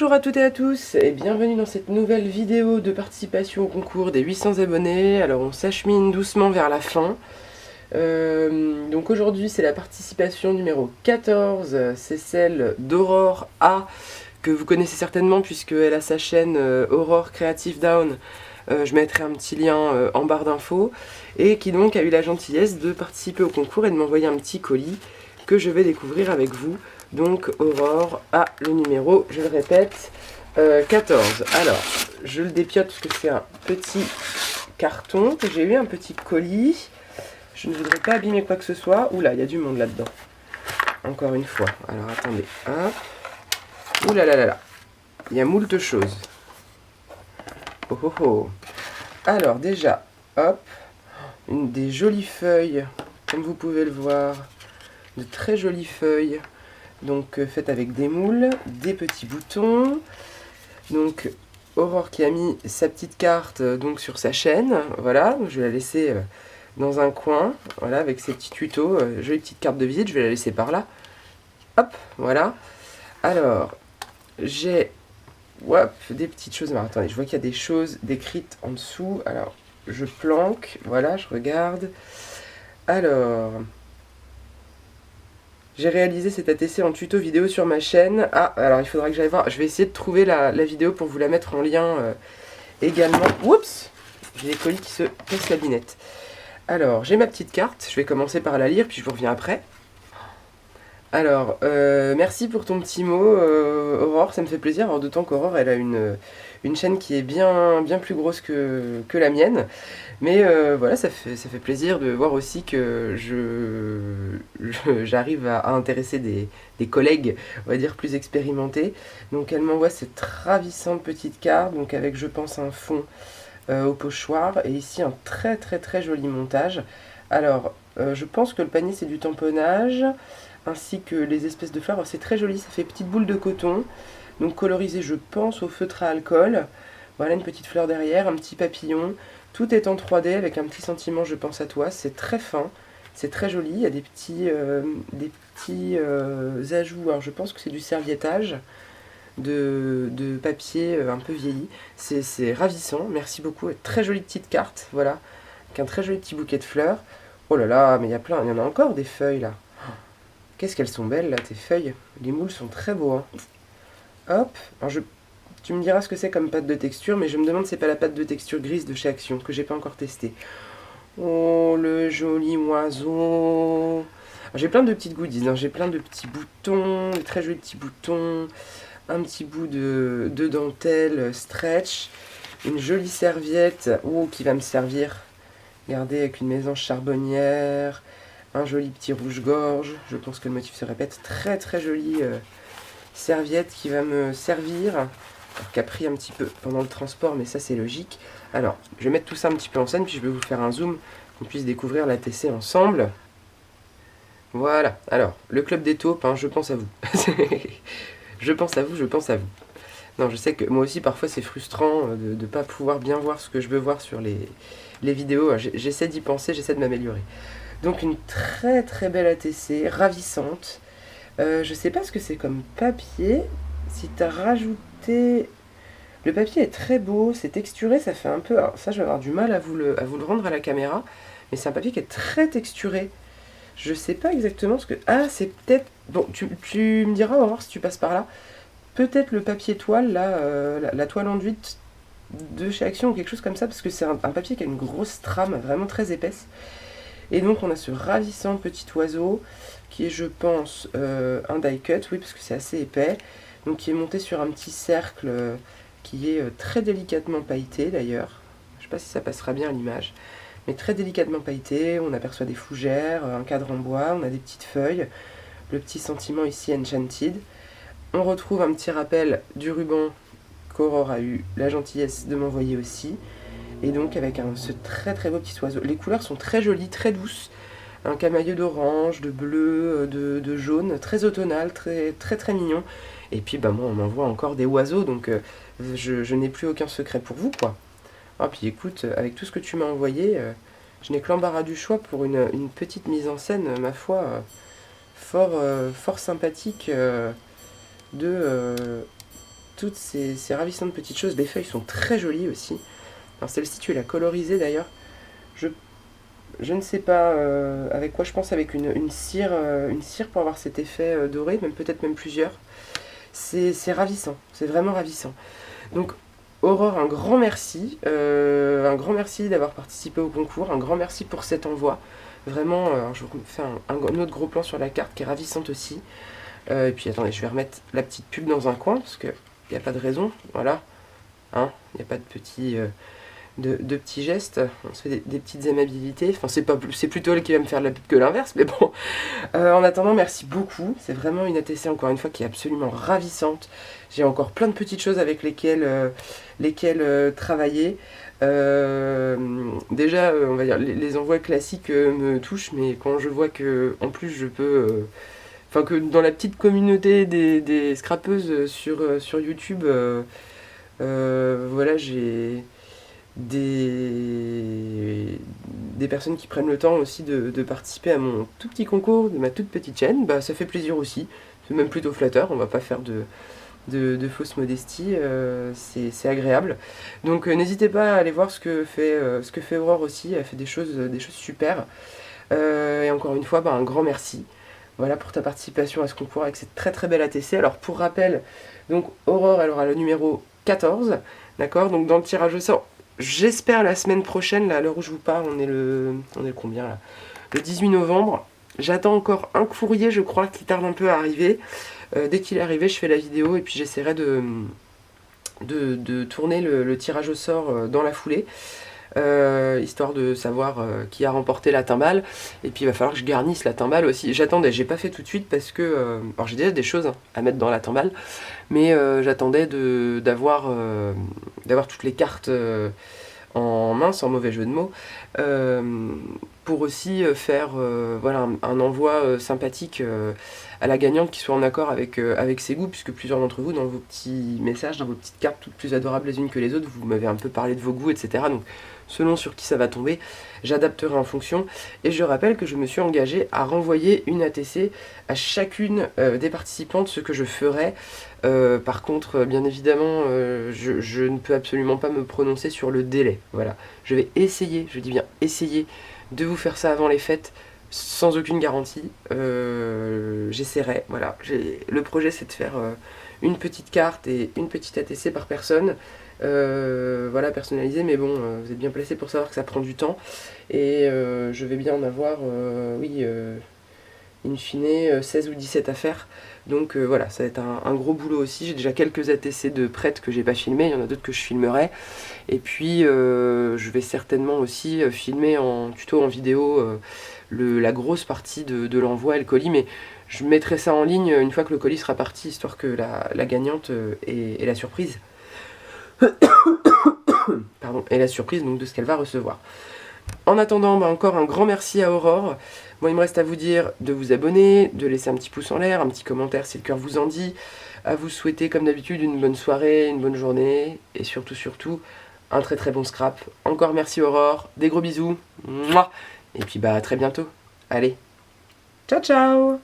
Bonjour à toutes et à tous et bienvenue dans cette nouvelle vidéo de participation au concours des 800 abonnés. Alors on s'achemine doucement vers la fin. Donc aujourd'hui c'est la participation numéro 14, c'est celle d'Aurore A, que vous connaissez certainement puisqu'elle a sa chaîne Aurore Creative Down. Je mettrai un petit lien en barre d'infos, et qui donc a eu la gentillesse de participer au concours et de m'envoyer un petit colis que je vais découvrir avec vous. Donc Aurore a le numéro, je le répète, 14. Alors, je le dépiote parce que c'est un petit carton que j'ai eu, un petit colis. Je ne voudrais pas abîmer quoi que ce soit. Oula, il y a du monde là-dedans. Encore une fois. Alors attendez. Hop. Oula là là là. Il y a moult choses. Oh oh oh. Alors déjà, hop. Des jolies feuilles, comme vous pouvez le voir. De très jolies feuilles. Donc faites avec des moules, des petits boutons. Donc Aurore qui a mis sa petite carte donc sur sa chaîne. Voilà, je vais la laisser dans un coin, voilà, avec ses petits tutos, jolie petite carte de visite, je vais la laisser par là. Hop, voilà. Alors, j'ai des petites choses. Alors attendez, je vois qu'il y a des choses décrites en dessous. Alors, je planque, voilà, je regarde. Alors, j'ai réalisé cet ATC en tuto vidéo sur ma chaîne. Ah, alors il faudra que j'aille voir. Je vais essayer de trouver la vidéo pour vous la mettre en lien également. Oups, j'ai les colis qui se cassent la binette. Alors, j'ai ma petite carte. Je vais commencer par la lire, puis je vous reviens après. Alors, merci pour ton petit mot, Aurore, ça me fait plaisir. Alors, d'autant qu'Aurore, elle a une chaîne qui est bien plus grosse que la mienne. Mais voilà, ça fait plaisir de voir aussi que j'arrive à intéresser des collègues, on va dire, plus expérimentés. Donc, elle m'envoie cette ravissante petite carte, donc avec, je pense, un fond au pochoir. Et ici, un très joli montage. Alors, je pense que le panier, c'est du tamponnage, ainsi que les espèces de fleurs. C'est très joli, ça fait petite boule de coton, donc colorisé je pense au feutre à alcool. Voilà, une petite fleur derrière, un petit papillon, tout est en 3D avec un petit sentiment je pense à toi. C'est très fin, c'est très joli, il y a des petits ajouts. Alors je pense que c'est du serviettage de papier un peu vieilli. C'est ravissant, merci beaucoup. Très jolie petite carte, voilà, avec un très joli petit bouquet de fleurs. Oh là là, mais il y en a encore des feuilles là. Qu'est-ce qu'elles sont belles là, tes feuilles. Les moules sont très beaux. Hein. Hop. Alors tu me diras ce que c'est comme pâte de texture, mais je me demande si c'est pas la pâte de texture grise de chez Action, que j'ai pas encore testée. Oh, le joli oiseau. J'ai plein de petites goodies, hein. J'ai plein de petits boutons, de très jolis petits boutons, un petit bout de dentelle stretch, une jolie serviette qui va me servir. Regardez, avec une mésange charbonnière, un joli petit rouge-gorge, je pense que le motif se répète, très jolie serviette qui va me servir, alors qui a pris un petit peu pendant le transport, mais ça c'est logique. Alors, je vais mettre tout ça un petit peu en scène, puis je vais vous faire un zoom, qu'on puisse découvrir la TC ensemble. Voilà, alors, le club des taupes, hein, je pense à vous. je pense à vous. Non, je sais que moi aussi parfois c'est frustrant de ne pas pouvoir bien voir ce que je veux voir sur les vidéos. J'essaie d'y penser, j'essaie de m'améliorer. Donc une très belle ATC, ravissante. Je sais pas ce que c'est comme papier. Si tu as rajouté... Le papier est très beau, c'est texturé, ça fait un peu... Alors ça, je vais avoir du mal à vous le rendre à la caméra. Mais c'est un papier qui est très texturé. Je sais pas exactement ce que... Ah, c'est peut-être... Bon, tu me diras, Aurore, si tu passes par là. Peut-être le papier toile, là, la toile enduite de chez Action ou quelque chose comme ça. Parce que c'est un papier qui a une grosse trame, vraiment très épaisse. Et donc on a ce ravissant petit oiseau qui est je pense un die cut, oui parce que c'est assez épais, donc qui est monté sur un petit cercle qui est très délicatement pailleté d'ailleurs, je ne sais pas si ça passera bien à l'image, mais très délicatement pailleté. On aperçoit des fougères, un cadre en bois, on a des petites feuilles, le petit sentiment ici Enchanted. On retrouve un petit rappel du ruban qu'Aurore a eu la gentillesse de m'envoyer aussi. Et donc avec ce très beau petit oiseau. Les couleurs sont très jolies, très douces. Un camailleux d'orange, de bleu, de jaune, très automnal, très mignon. Et puis bah moi on m'envoie encore des oiseaux, donc je n'ai plus aucun secret pour vous quoi. Ah puis écoute, avec tout ce que tu m'as envoyé, je n'ai que l'embarras du choix pour une petite mise en scène, ma foi, fort sympathique de toutes ces ravissantes petites choses. Les feuilles sont très jolies aussi. Alors celle-ci, tu l'as colorisée d'ailleurs. Je ne sais pas avec quoi, je pense avec une cire pour avoir cet effet doré, peut-être même plusieurs. C'est ravissant, c'est vraiment ravissant. Donc Aurore, un grand merci d'avoir participé au concours, un grand merci pour cet envoi. Vraiment, je vous fais un autre gros plan sur la carte qui est ravissante aussi. Et puis attendez, je vais remettre la petite pub dans un coin, parce qu'il n'y a pas de raison, voilà. Hein, il n'y a pas de petits gestes, on se fait des petites amabilités. Enfin, c'est plutôt elle qui va me faire de la pub que l'inverse, mais bon. En attendant, merci beaucoup. C'est vraiment une ATC, encore une fois, qui est absolument ravissante. J'ai encore plein de petites choses avec lesquelles travailler. Déjà, on va dire, les envois classiques me touchent, mais quand je vois que, en plus, je peux... Enfin, que dans la petite communauté des scrapeuses sur YouTube, voilà, j'ai des personnes qui prennent le temps aussi de participer à mon tout petit concours, de ma toute petite chaîne. Bah, ça fait plaisir aussi. C'est même plutôt flatteur, on va pas faire de fausse modestie, c'est agréable. Donc n'hésitez pas à aller voir ce que fait Aurore aussi, elle fait des choses super. Et encore une fois, bah, un grand merci. Voilà pour ta participation à ce concours avec cette très très belle ATC. Alors pour rappel, donc Aurore, elle aura le numéro 14, d'accord? Donc dans le tirage au sort, j'espère la semaine prochaine, là, à l'heure où je vous parle, on est le combien là? Le 18 novembre. J'attends encore un courrier, je crois, qui tarde un peu à arriver. Dès qu'il est arrivé, je fais la vidéo et puis j'essaierai de tourner le tirage au sort dans la foulée. Histoire de savoir qui a remporté la timbale. Et puis il va falloir que je garnisse la timbale aussi. J'attendais, j'ai pas fait tout de suite parce que... alors j'ai déjà des choses à mettre dans la timbale, mais j'attendais d'avoir toutes les cartes en main, sans mauvais jeu de mots, pour aussi faire voilà, un envoi sympathique à la gagnante qui soit en accord avec ses goûts, puisque plusieurs d'entre vous, dans vos petits messages, dans vos petites cartes, toutes plus adorables les unes que les autres, vous m'avez un peu parlé de vos goûts, etc. Donc selon sur qui ça va tomber, j'adapterai en fonction. Et je rappelle que je me suis engagé à renvoyer une ATC à chacune des participantes, ce que je ferai. Par contre, bien évidemment, je ne peux absolument pas me prononcer sur le délai. Voilà, je vais essayer, je dis bien essayer, de vous faire ça avant les fêtes, sans aucune garantie. J'essaierai, voilà. Le projet, c'est de faire une petite carte et une petite ATC par personne. Voilà, personnalisé, mais bon, vous êtes bien placé pour savoir que ça prend du temps. Et je vais bien en avoir, oui, in fine, 16 ou 17 à faire. Donc voilà, ça va être un gros boulot aussi. J'ai déjà quelques ATC de prêtes que j'ai pas filmé, il y en a d'autres que je filmerai. Et puis je vais certainement aussi filmer en tuto, en vidéo, la grosse partie de l'envoi et le colis, mais je mettrai ça en ligne une fois que le colis sera parti, histoire que la gagnante ait la surprise. Pardon, ait la surprise donc de ce qu'elle va recevoir. En attendant, bah, encore un grand merci à Aurore. Bon, il me reste à vous dire de vous abonner, de laisser un petit pouce en l'air, un petit commentaire si le cœur vous en dit, à vous souhaiter comme d'habitude une bonne soirée, une bonne journée, et surtout, un très très bon scrap. Encore merci Aurore, des gros bisous, mouah, et puis bah à très bientôt. Allez, ciao ciao!